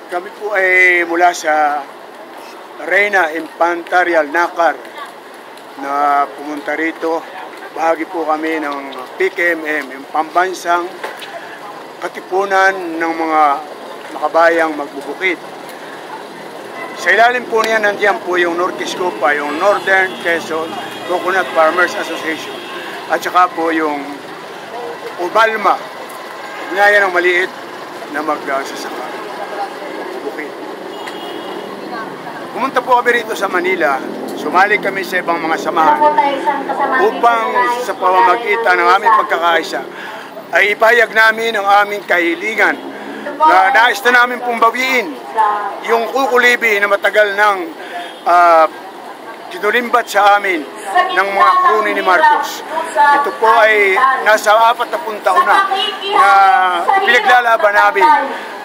Kami po ay mula sa Reyna Infanta Real Nakar na pumunta rito. Bahagi po kami ng PKMM, yung pambansang katipunan ng mga makabayang magbubukid. Sa ilalim po niya, nandiyan po yung Norquiscopa, yung Northern Quezon Coconut Farmers Association. At saka po yung Ubalma, ginaya ng maliit na magsasaka. Bukid. Pumunta po kami rito sa Manila, sumali kami sa ibang mga samahan upang sa pamamagitan ng aming pagkakaisa ay ipahayag namin ang aming kahilingan na nais na namin pong bawiin yung kukulibi na matagal ng kinulimbat sa amin ng mga kroni ni Marcos. Ito po ay nasa 40 taon na pinaglalaban namin.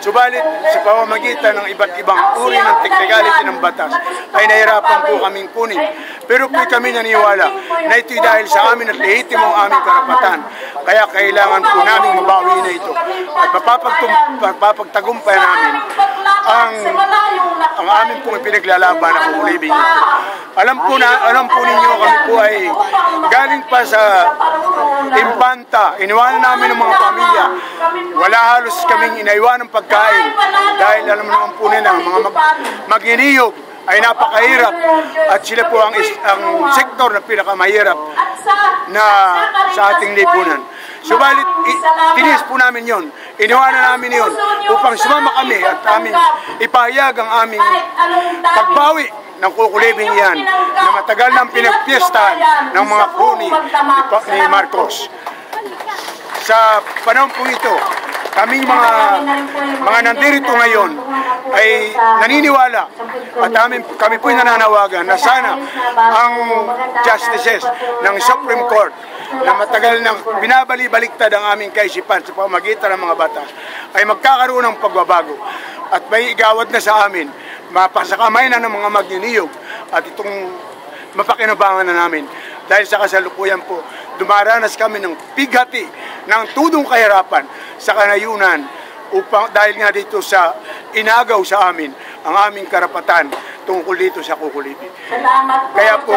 Subalit sa pamamagitan ng iba't ibang uri ng technicality ng batas ay nahirapan po kaming kunin. Pero po kami naniwala na ito'y dahil sa amin at lehitimo ang aming karapatan. Kaya kailangan po namin mabawi na ito. At mapapagtagumpay namin ang amin pong pinaglalaban na kukulibing ito. Alam po ninyo, kami po ay galing pa sa Infanta. Iniwanan namin ng mga pamilya. Wala halos kaming inaiwan ng pagkain. Dahil alam naman po nila, mga mag-iniyog ay napakahirap. At sila po ang sektor na pinakamahirap na sa ating lipunan. Subalit, tinis po namin yon. Iniwanan namin yon upang sumama kami at aming ipahayag ang aming pagbawi ng kukulibing yan na matagal nang pinagpiestahan ng mga kroni ni Marcos. Sa panahon po ito, kaming mga nandirito ngayon ay naniniwala at kami po'y nananawagan na sana ang justices ng Supreme Court na matagal nang binabali-baliktad ang aming kaisipan sa pamamagitan ng mga batas ay magkakaroon ng pagbabago at may igawad na sa amin, mapasakamay na ng mga magniniyog at itong mapakinabangan na namin. Dahil sa kasalukuyan po, dumaranas kami ng pighati ng tudong kahirapan sa kanayunan dahil nga dito sa inagaw sa amin ang aming karapatan tungkol dito sa kukulibi. Kaya po,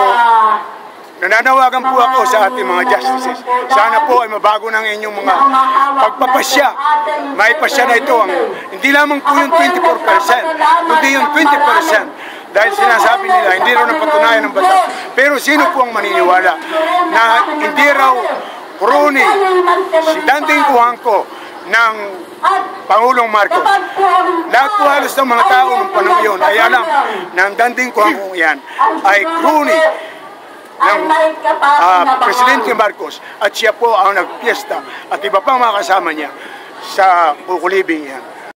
nananawagan po ako sa ating mga justices. Sana po ay mabago ng inyong mga pagpapasya. May pasya na ito. Hindi lamang po yung 24%, kundi yung 20%. Dahil sinasabi nila, hindi raw napatunayan ng batas. Pero sino po ang maniniwala na hindi raw kroni si Danding Kuangco ng Pangulong Marcos? Lahat po halos ng mga tao ng panahon yun ay alam na ang Danding Kuangco yan ay kroni ng Presidente Marcos at siya po ang nagpiesta at iba pang mga kasama niya sa kukulibing yan.